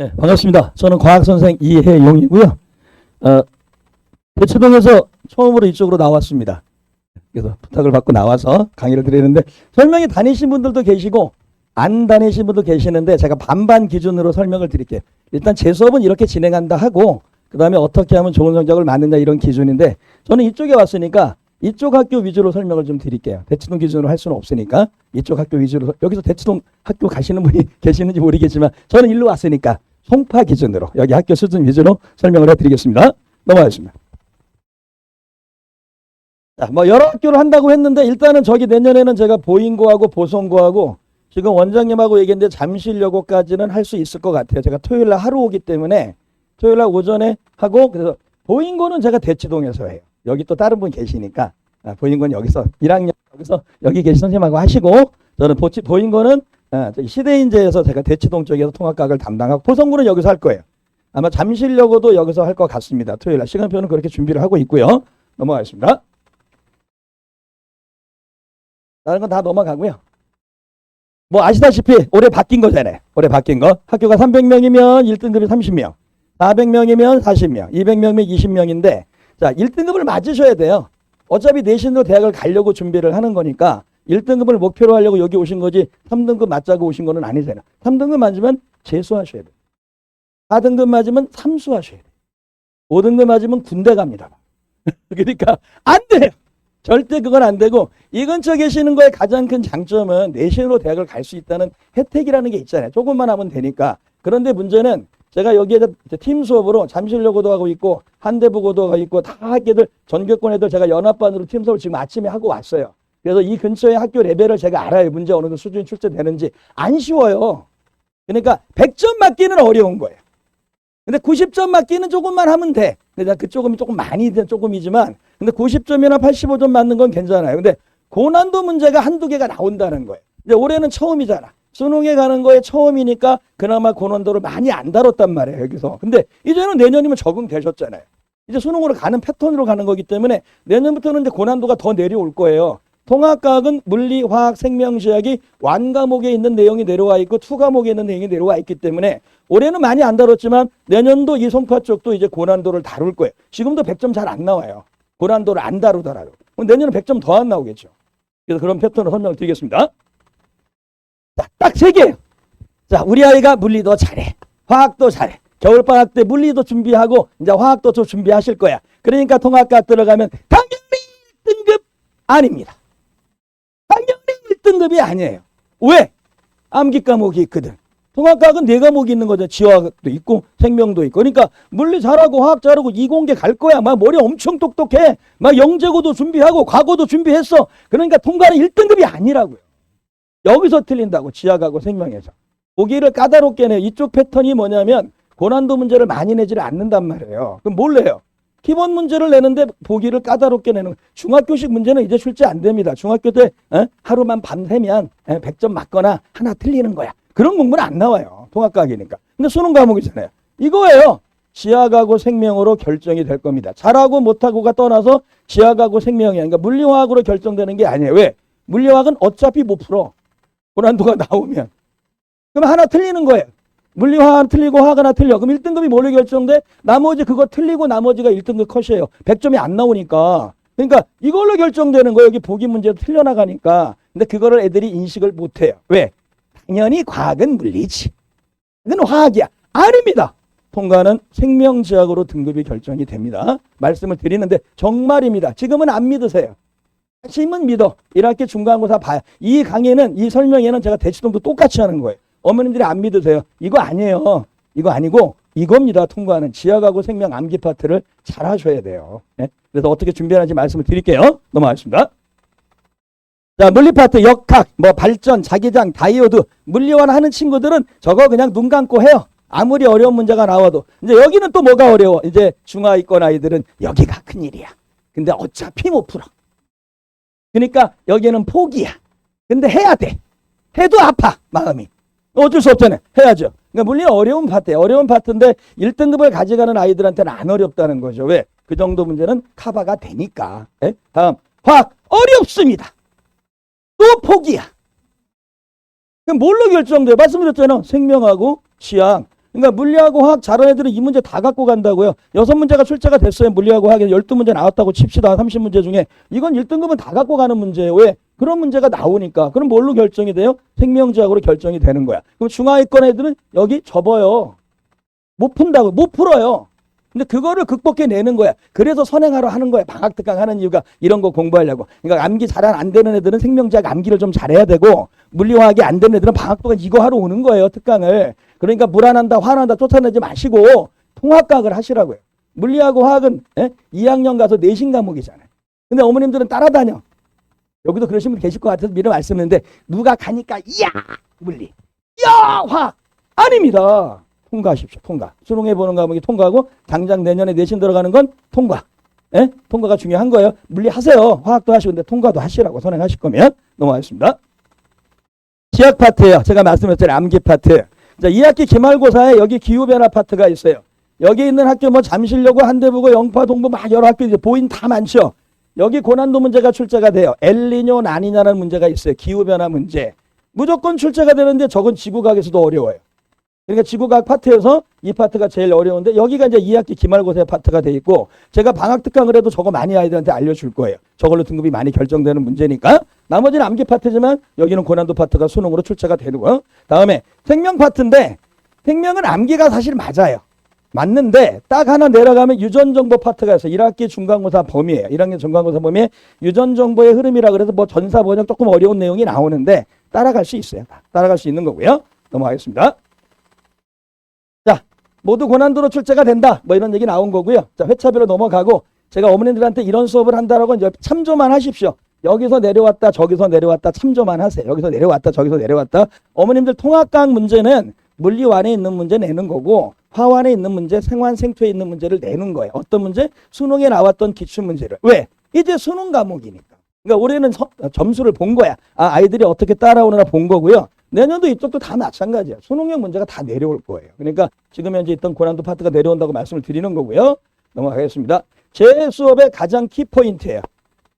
네, 반갑습니다. 저는 과학선생 이혜용이고요. 대치동에서 처음으로 이쪽으로 나왔습니다. 그래서 부탁을 받고 나와서 강의를 드리는데 설명이 다니신 분들도 계시고 안 다니신 분도 계시는데 제가 반반 기준으로 설명을 드릴게요. 일단 제 수업은 이렇게 진행한다 하고 그 다음에 어떻게 하면 좋은 성적을 만드냐 이런 기준인데 저는 이쪽에 왔으니까 이쪽 학교 위주로 설명을 좀 드릴게요. 대치동 기준으로 할 수는 없으니까 이쪽 학교 위주로. 여기서 대치동 학교 가시는 분이 계시는지 모르겠지만 저는 일로 왔으니까 송파 기준으로 여기 학교 수준 위주로 설명을 해드리겠습니다. 넘어가겠습니다. 자, 뭐 여러 학교를 한다고 했는데 일단은 저기 내년에는 제가 보인고하고 보성고하고 지금 원장님하고 얘기했는데 잠실여고까지는 할 수 있을 것 같아요. 제가 토요일날 하루 오기 때문에 토요일날 오전에 하고 그래서 보인고는 제가 대치동에서 해요. 여기 또 다른 분 계시니까 보인고는 여기서 1학년 여기서 여기 계신 선생님하고 하시고 저는 보인고는 시대인재에서 제가 대치동 쪽에서 통합과학을 담당하고 보성고는 여기서 할 거예요. 아마 잠실여고도 여기서 할 것 같습니다. 토요일날 시간표는 그렇게 준비를 하고 있고요. 넘어가겠습니다. 다른 건 다 넘어가고요. 뭐 아시다시피 올해 바뀐 거잖아요. 올해 바뀐 거. 학교가 300명이면 1등급이 30명, 400명이면 40명, 200명이면 20명인데 자 1등급을 맞으셔야 돼요. 어차피 내신으로 대학을 가려고 준비를 하는 거니까 1등급을 목표로 하려고 여기 오신 거지 3등급 맞자고 오신 거는 아니잖아요. 3등급 맞으면 재수하셔야 돼요. 4등급 맞으면 삼수하셔야 돼요. 5등급 맞으면 군대 갑니다. 그러니까 안 돼요. 절대 그건 안 되고 이 근처 계시는 거의 가장 큰 장점은 내신으로 대학을 갈 수 있다는 혜택이라는 게 있잖아요. 조금만 하면 되니까. 그런데 문제는 제가 여기에 팀 수업으로 잠실여고도 하고 있고 한대부고도 하고 있고 다 학교들 전교권 애들 제가 연합반으로 팀 수업을 지금 아침에 하고 왔어요. 그래서 이 근처의 학교 레벨을 제가 알아요. 문제 어느 정도 수준이 출제되는지. 안 쉬워요. 그러니까 100점 맞기는 어려운 거예요. 근데 90점 맞기는 조금만 하면 돼. 근데 그 조금 많이 조금이지만 근데 90점이나 85점 맞는 건 괜찮아요. 근데 고난도 문제가 한두 개가 나온다는 거예요. 이제 올해는 처음이잖아. 수능에 가는 거에 처음이니까 그나마 고난도를 많이 안 다뤘단 말이에요. 여기서. 근데 이제는 내년이면 적응되셨잖아요. 이제 수능으로 가는 패턴으로 가는 거기 때문에 내년부터는 이제 고난도가 더 내려올 거예요. 통합과학은 물리, 화학, 생명지학이 완과목에 있는 내용이 내려와 있고 투과목에 있는 내용이 내려와 있기 때문에 올해는 많이 안 다뤘지만 내년도 이 송파 쪽도 이제 고난도를 다룰 거예요. 지금도 100점 잘 안 나와요. 고난도를 안 다루더라도. 그럼 내년은 100점 더 안 나오겠죠. 그래서 그런 패턴으로 설명을 드리겠습니다. 자, 딱 3개. 자, 우리 아이가 물리도 잘해. 화학도 잘해. 겨울방학 때 물리도 준비하고 이제 화학도 좀 준비하실 거야. 그러니까 통합과학 들어가면 당연히 1등급 아닙니다. 당연히 1등급이 아니에요. 왜? 암기 과목이 있거든. 통합과학은 4과목이 있는 거죠. 지화학도 있고 생명도 있고. 그러니까 물리 잘하고 화학 잘하고 이공계 갈 거야. 막 머리 엄청 똑똑해. 막 영재고도 준비하고 과거도 준비했어. 그러니까 통과는 1등급이 아니라고요. 여기서 틀린다고. 지화하고 생명에서. 보기를 까다롭게 내요. 이쪽 패턴이 뭐냐면 고난도 문제를 많이 내지를 않는단 말이에요. 그럼 뭘 내요? 기본 문제를 내는데 보기를 까다롭게 내는. 중학교식 문제는 이제 출제 안 됩니다. 중학교 때 하루만 밤새면 100점 맞거나 하나 틀리는 거야. 그런 공부는 안 나와요. 통합과학이니까. 근데 수능 과목이잖아요. 이거예요. 지하하고 생명으로 결정이 될 겁니다. 잘하고 못하고가 떠나서 지하하고 생명이야. 그러니까 물리화학으로 결정되는 게 아니에요. 왜? 물리화학은 어차피 못 풀어. 고난도가 나오면. 그럼 하나 틀리는 거예요. 물리화학 틀리고 화학 하나 틀려. 그럼 1등급이 뭘로 결정돼? 나머지 그거 틀리고 나머지가 1등급 컷이에요. 100점이 안 나오니까. 그러니까 이걸로 결정되는 거예요. 여기 보기 문제도 틀려나가니까. 근데 그거를 애들이 인식을 못해요. 왜? 당연히 과학은 물리지. 이건 화학이야. 아닙니다. 통과는 생명지학으로 등급이 결정이 됩니다. 말씀을 드리는데 정말입니다. 지금은 안 믿으세요. 관심은 믿어. 1학기 중간고사 봐요. 이 강의는 이 설명에는 제가 대치동도 똑같이 하는 거예요. 어머님들이 안 믿으세요. 이거 아니에요. 이거 아니고 이겁니다. 통과는 지하하고 생명 암기 파트를 잘 하셔야 돼요. 네? 그래서 어떻게 준비하는지 말씀을 드릴게요. 넘어가겠습니다. 자, 물리 파트, 역학, 뭐 발전, 자기장, 다이오드, 물리화나 하는 친구들은 저거 그냥 눈 감고 해요. 아무리 어려운 문제가 나와도. 이제 여기는 또 뭐가 어려워? 이제 중하위권 아이들은 여기가 큰일이야. 근데 어차피 못 풀어. 그러니까 여기는 포기야. 근데 해야 돼. 해도 아파, 마음이. 어쩔 수 없잖아요. 해야죠. 그러니까 물리는 어려운 파트예요. 어려운 파트인데 1등급을 가져가는 아이들한테는 안 어렵다는 거죠. 왜? 그 정도 문제는 커버가 되니까. 네? 다음, 화학 어렵습니다. 또 포기야. 그럼 뭘로 결정돼요? 말씀드렸잖아요. 생명하고 지학. 그러니까 물리하고 화학 잘하는 애들은 이 문제 다 갖고 간다고요. 6문제가 출제가 됐어요. 물리하고 화학에 12문제 나왔다고 칩시다. 30문제 중에. 이건 1등급은 다 갖고 가는 문제예요. 왜? 그런 문제가 나오니까. 그럼 뭘로 결정이 돼요? 생명지학으로 결정이 되는 거야. 그럼 중하위권 애들은 여기 접어요. 못 푼다고. 못 풀어요. 근데 그거를 극복해내는 거야. 그래서 선행하러 하는 거야. 방학특강 하는 이유가 이런 거 공부하려고. 그러니까 암기 잘 안 되는 애들은 생명지학 암기를 좀 잘해야 되고, 물리화학이 안 되는 애들은 방학 동안 이거 하러 오는 거예요. 특강을. 그러니까 불안한다, 화난다 쫓아내지 마시고 통합과학을 하시라고요. 물리하고 화학은 2학년 가서 내신 과목이잖아요. 근데 어머님들은 따라다녀. 여기도 그러신 분 계실 것 같아서 미리 말씀드렸는데, 누가 가니까 이야 물리, 이야 화학. 아닙니다. 통과하십시오. 통과. 수능해보는 과목이 통과하고 당장 내년에 내신 들어가는 건 통과. 통과가 중요한 거예요. 물리 하세요. 화학도 하시고. 근데 통과도 하시라고. 선행하실 거면. 넘어가겠습니다. 지학 파트예요. 제가 말씀드렸잖아요. 암기 파트. 자, 2학기 기말고사에 여기 기후변화 파트가 있어요. 여기 있는 학교 뭐 잠실여고, 한대부고, 영파, 동부 막 여러 학교 이제 보인 다 많죠. 여기 고난도 문제가 출제가 돼요. 엘니뇨, 라니냐라는 문제가 있어요. 기후변화 문제. 무조건 출제가 되는데 저건 지구과학에서도 어려워요. 그러니까 지구과학 파트에서 이 파트가 제일 어려운데, 여기가 이제 2학기 기말고사의 파트가 돼 있고, 제가 방학특강을 해도 저거 많이 아이들한테 알려줄 거예요. 저걸로 등급이 많이 결정되는 문제니까. 나머지는 암기 파트지만 여기는 고난도 파트가 수능으로 출제가 되는 거예요. 다음에 생명 파트인데, 생명은 암기가 사실 맞아요. 맞는데 딱 하나 내려가면 유전정보 파트가 있어요. 1학기 중간고사 범위예요. 1학년 중간고사 범위에 유전정보의 흐름이라 그래서 뭐 전사 번역 조금 어려운 내용이 나오는데 따라갈 수 있어요. 따라갈 수 있는 거고요. 넘어가겠습니다. 자, 모두 고난도로 출제가 된다. 뭐 이런 얘기 나온 거고요. 자, 회차별로 넘어가고, 제가 어머님들한테 이런 수업을 한다라고 이제 참조만 하십시오. 여기서 내려왔다, 저기서 내려왔다, 참조만 하세요. 여기서 내려왔다, 저기서 내려왔다. 어머님들 통합과학 문제는 물리완에 있는 문제 내는 거고, 화완에 있는 문제, 생환, 생토에 있는 문제를 내는 거예요. 어떤 문제? 수능에 나왔던 기출 문제를. 왜? 이제 수능 과목이니까. 그러니까 올해는 점수를 본 거야. 아이들이 어떻게 따라오느라 본 거고요. 내년도 이쪽도 다 마찬가지야. 수능형 문제가 다 내려올 거예요. 그러니까 지금 현재 있던 고난도 파트가 내려온다고 말씀을 드리는 거고요. 넘어가겠습니다. 제 수업의 가장 키포인트예요.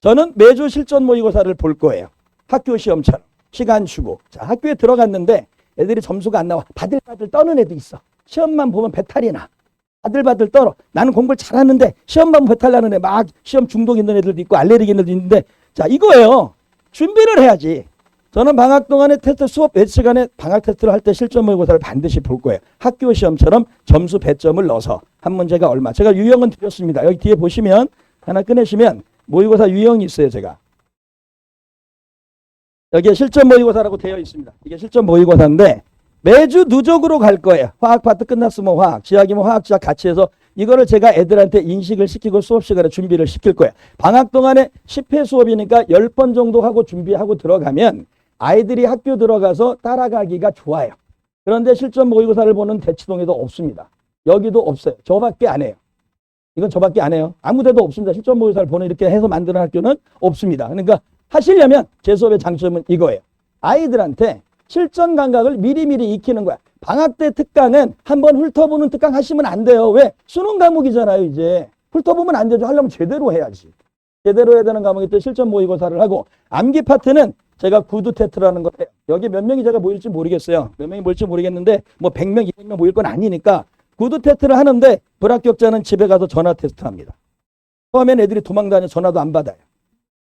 저는 매주 실전 모의고사를 볼 거예요. 학교 시험처럼. 시간 주고. 자, 학교에 들어갔는데 애들이 점수가 안 나와. 바들바들 떠는 애도 있어. 시험만 보면 배탈이 나. 바들바들 떨어. 나는 공부를 잘하는데 시험만 배탈 나는 애, 막 시험 중독 있는 애들도 있고 알레르기 있는 애들도 있는데, 자, 이거예요. 준비를 해야지. 저는 방학 동안에 테스트 수업 몇 시간에 방학 테스트를 할 때 실전 모의고사를 반드시 볼 거예요. 학교 시험처럼 점수 배점을 넣어서 한 문제가 얼마. 제가 유형은 드렸습니다. 여기 뒤에 보시면 하나 꺼내시면 모의고사 유형이 있어요. 제가 여기에 실전 모의고사라고 되어 있습니다. 이게 실전 모의고사인데 매주 누적으로 갈 거예요. 화학 파트 끝났으면 화학, 지학이면 화학, 지학 같이 해서 이거를 제가 애들한테 인식을 시키고 수업 시간에 준비를 시킬 거예요. 방학 동안에 10회 수업이니까 10번 정도 하고 준비하고 들어가면 아이들이 학교 들어가서 따라가기가 좋아요. 그런데 실전 모의고사를 보는 대치동에도 없습니다. 여기도 없어요. 저밖에 안 해요. 이건 저밖에 안 해요. 아무 데도 없습니다. 실전 모의고사를 보는 이렇게 해서 만드는 학교는 없습니다. 그러니까 하시려면 제 수업의 장점은 이거예요. 아이들한테 실전 감각을 미리미리 익히는 거야. 방학 때 특강은 한번 훑어보는 특강 하시면 안 돼요. 왜? 수능 과목이잖아요. 이제 훑어보면 안 되죠. 하려면 제대로 해야지. 제대로 해야 되는 과목일 때 실전 모의고사를 하고, 암기 파트는 제가 구두 테스트라는 거 해요. 여기 몇 명이 제가 모일지 모르겠어요. 몇 명이 모일지 모르겠는데 뭐 100명, 200명 모일 건 아니니까 구두 테스트를 하는데 불합격자는 집에 가서 전화 테스트합니다. 처음엔 애들이 도망다녀 전화도 안 받아요.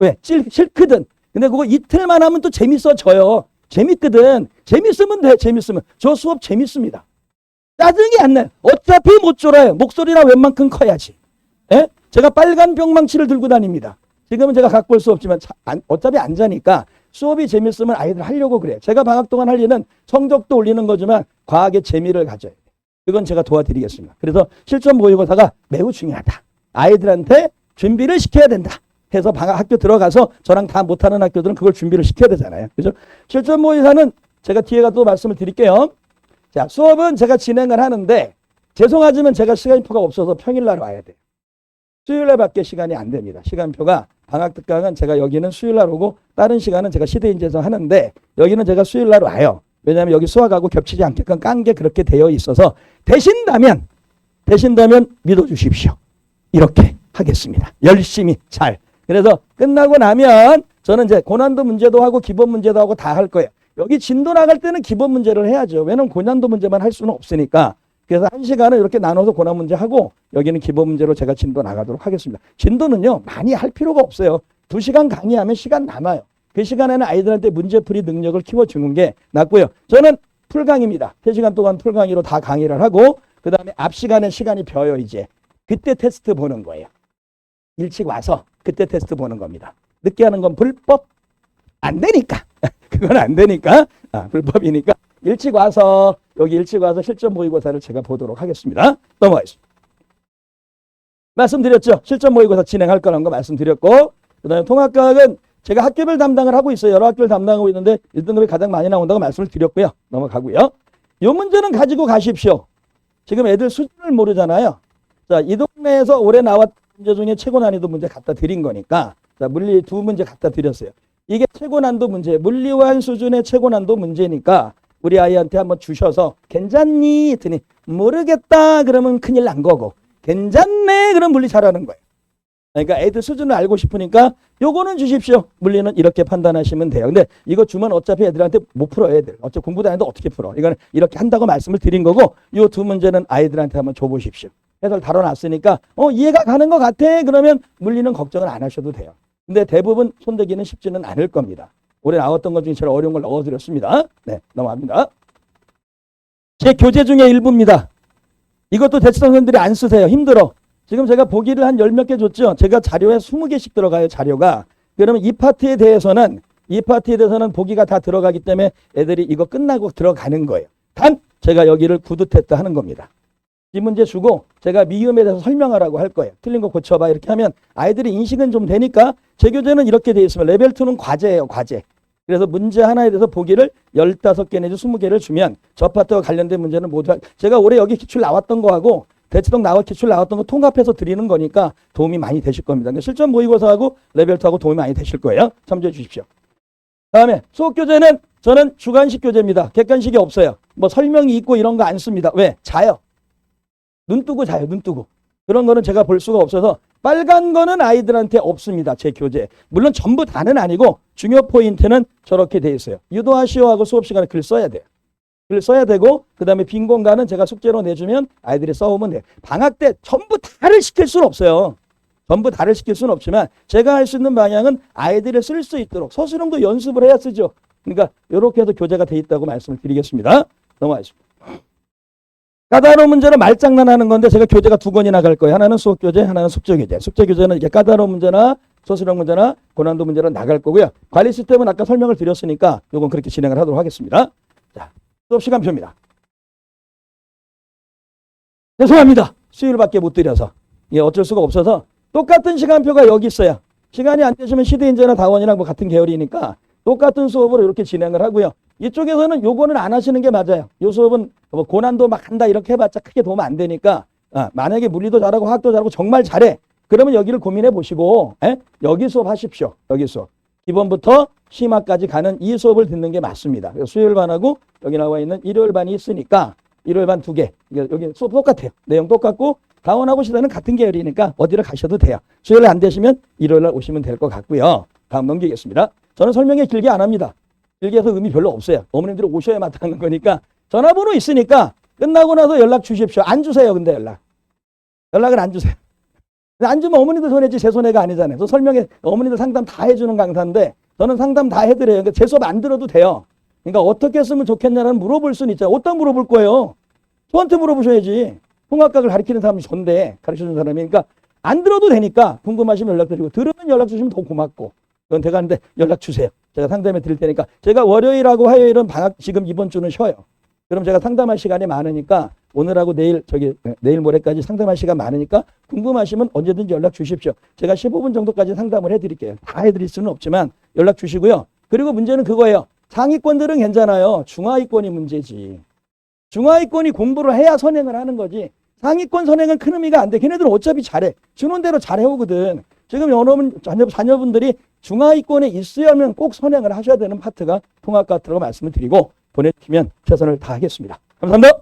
왜? 싫거든. 근데 그거 이틀만 하면 또 재밌어져요. 재밌거든. 재밌으면 돼. 재밌으면. 저 수업 재밌습니다. 짜증이 안 나요. 어차피 못 졸아요. 목소리나 웬만큼 커야지. 예? 제가 빨간 병망치를 들고 다닙니다. 지금은 제가 갖고 올 수 없지만 어차피 안 자니까 수업이 재밌으면 아이들 하려고 그래요. 제가 방학 동안 할 일은 성적도 올리는 거지만 과학의 재미를 가져야 돼요. 그건 제가 도와드리겠습니다. 그래서 실전 모의고사가 매우 중요하다. 아이들한테 준비를 시켜야 된다. 해서 방학 학교 들어가서 저랑 다 못하는 학교들은 그걸 준비를 시켜야 되잖아요. 그죠? 실전 모의고사는 제가 뒤에 가서 또 말씀을 드릴게요. 자, 수업은 제가 진행을 하는데 죄송하지만 제가 시간표가 없어서 평일날 와야 돼요. 수요일날 밖에 시간이 안 됩니다. 시간표가 방학 특강은 제가 여기는 수요일날 오고 다른 시간은 제가 시대인재에서 하는데 여기는 제가 수요일날 와요. 왜냐하면 여기 수학하고 겹치지 않게끔 깐 게 그렇게 되어 있어서 되신다면 믿어주십시오. 이렇게 하겠습니다. 열심히 잘. 그래서 끝나고 나면 저는 이제 고난도 문제도 하고 기본 문제도 하고 다 할 거예요. 여기 진도 나갈 때는 기본 문제를 해야죠. 왜냐면 고난도 문제만 할 수는 없으니까. 그래서 1시간을 이렇게 나눠서 고난 문제 하고 여기는 기본 문제로 제가 진도 나가도록 하겠습니다. 진도는요 많이 할 필요가 없어요. 2시간 강의하면 시간 남아요. 그 시간에는 아이들한테 문제풀이 능력을 키워주는 게 낫고요. 저는 풀강의입니다. 3시간 동안 풀강의로 다 강의를 하고 그 다음에 앞 시간에 시간이 비어요. 이제 그때 테스트 보는 거예요. 일찍 와서 그때 테스트 보는 겁니다. 늦게 하는 건 불법 안 되니까 그건 안 되니까 불법이니까 일찍 와서 여기 일찍 와서 실전 모의고사를 제가 보도록 하겠습니다. 넘어가겠습니다. 말씀드렸죠. 실전 모의고사 진행할 거라는 거 말씀드렸고 그 다음에 통합과학은 제가 학교별 담당을 하고 있어요. 여러 학교를 담당하고 있는데 1등급이 가장 많이 나온다고 말씀을 드렸고요. 넘어가고요. 이 문제는 가지고 가십시오. 지금 애들 수준을 모르잖아요. 자, 이 동네에서 올해 나왔던 문제 중에 최고 난이도 문제 갖다 드린 거니까 자, 물리 2문제 갖다 드렸어요. 이게 최고 난도 문제, 물리완 수준의 최고 난도 문제니까 우리 아이한테 한번 주셔서 괜찮니? 했더니 모르겠다 그러면 큰일 난 거고 괜찮네 그럼 물리 잘하는 거예요. 그러니까 애들 수준을 알고 싶으니까 요거는 주십시오. 물리는 이렇게 판단하시면 돼요. 근데 이거 주면 어차피 애들한테 못 풀어요. 애들. 어차피 공부도 안 해도 어떻게 풀어. 이거는 이렇게 한다고 말씀을 드린 거고 요 2문제는 아이들한테 한번 줘보십시오. 해설 다뤄놨으니까 이해가 가는 것 같아. 그러면 물리는 걱정을 안 하셔도 돼요. 근데 대부분 손대기는 쉽지는 않을 겁니다. 올해 나왔던 것 중에 제일 어려운 걸 넣어드렸습니다. 네, 넘어갑니다. 제 교재 중에 일부입니다. 이것도 대치선생님들이 안 쓰세요. 힘들어. 지금 제가 보기를 한 10몇 개 줬죠. 제가 자료에 20개씩 들어가요. 자료가. 그러면 이 파트에 대해서는 보기가 다 들어가기 때문에 애들이 이거 끝나고 들어가는 거예요. 단 제가 여기를 구두tes트 하는 겁니다. 이 문제 주고 제가 미음에 대해서 설명하라고 할 거예요. 틀린 거 고쳐봐 이렇게 하면 아이들이 인식은 좀 되니까 제 교재는 이렇게 돼 있으면 레벨 2는 과제예요. 과제. 그래서 문제 하나에 대해서 보기를 15개 내지 20개를 주면 저 파트와 관련된 문제는 모두 제가 올해 여기 기출 나왔던 거하고 대치동 기출 나왔던 거 통합해서 드리는 거니까 도움이 많이 되실 겁니다. 그러니까 실전 모의고사하고 레벨 2하고 도움이 많이 되실 거예요. 참조해 주십시오. 다음에 수업 교재는 저는 주관식 교재입니다. 객관식이 없어요. 뭐 설명이 있고 이런 거 안 씁니다. 왜? 자요. 눈 뜨고 자요. 눈 뜨고. 그런 거는 제가 볼 수가 없어서 빨간 거는 아이들한테 없습니다. 제 교재. 물론 전부 다는 아니고 중요 포인트는 저렇게 돼 있어요. 유도하시오 하고 수업 시간에 글 써야 돼요. 글 써야 되고 그 다음에 빈 공간은 제가 숙제로 내주면 아이들이 써오면 돼요. 방학 때 전부 다를 시킬 수는 없어요. 전부 다를 시킬 수는 없지만 제가 할 수 있는 방향은 아이들이 쓸 수 있도록 서술형도 연습을 해야 쓰죠. 그러니까 이렇게 해서 교재가 돼 있다고 말씀을 드리겠습니다. 넘어가겠습니다. 까다로운 문제는 말장난하는 건데 제가 교재가 2권이나 갈 거예요. 하나는 수학교재, 하나는 숙제교재. 숙제교재는 이렇게 까다로운 문제나 서술형 문제나 고난도 문제는 나갈 거고요. 관리 시스템은 아까 설명을 드렸으니까 이건 그렇게 진행을 하도록 하겠습니다. 자, 수업 시간표입니다. 죄송합니다. 수요일밖에 못 드려서. 예, 어쩔 수가 없어서 똑같은 시간표가 여기 있어요. 시간이 안 되시면 시대인재나 다원이랑 뭐 같은 계열이니까 똑같은 수업으로 이렇게 진행을 하고요. 이쪽에서는 요거는 안 하시는 게 맞아요. 요 수업은 뭐 고난도 막 한다 이렇게 해봤자 크게 도움 안 되니까 만약에 물리도 잘하고 화학도 잘하고 정말 잘해. 그러면 여기를 고민해 보시고 여기 수업 하십시오. 여기 수업. 기본부터 심화까지 가는 이 수업을 듣는 게 맞습니다. 수요일 반하고 여기 나와 있는 일요일 반이 있으니까 일요일 반 2개. 여기 수업 똑같아요. 내용 똑같고 다원하고 시대는 같은 계열이니까 어디를 가셔도 돼요. 수요일 안 되시면 일요일 날 오시면 될 것 같고요. 다음 넘기겠습니다. 저는 설명에 길게 안 합니다. 길게 해서 의미 별로 없어요. 어머님들이 오셔야 마땅한 거니까 전화번호 있으니까 끝나고 나서 연락 주십시오. 안 주세요. 근데 연락을 안 주세요. 안 주면 어머니들 손해지 제 손해가 아니잖아요. 저 설명에 어머니들 상담 다 해주는 강사인데 저는 상담 다 해드려요. 그러니까 제 수업 안 들어도 돼요. 그러니까 어떻게 쓰면 좋겠냐는 물어볼 수는 있잖아요. 어디다 물어볼 거예요? 저한테 물어보셔야지. 통합각을 가르치는 사람이 전데 가르쳐주는 사람이. 그러니까 안 들어도 되니까 궁금하시면 연락드리고 들으면 연락 주시면 더 고맙고 그건 제가 하는데 연락 주세요. 제가 상담해 드릴 테니까 제가 월요일하고 화요일은 방학 지금 이번 주는 쉬어요. 그럼 제가 상담할 시간이 많으니까 오늘하고 내일 내일 모레까지 상담할 시간 많으니까 궁금하시면 언제든지 연락 주십시오. 제가 15분 정도까지 상담을 해드릴게요. 다 해드릴 수는 없지만 연락 주시고요. 그리고 문제는 그거예요. 상위권들은 괜찮아요. 중하위권이 문제지. 중하위권이 공부를 해야 선행을 하는 거지. 상위권 선행은 큰 의미가 안 돼. 걔네들은 어차피 잘해. 주는 대로 잘해오거든. 지금 여러분 자녀분들이 중하위권에 있으려면 꼭 선행을 하셔야 되는 파트가 통합 파트라고 말씀을 드리고 보내주시면 최선을 다하겠습니다. 감사합니다.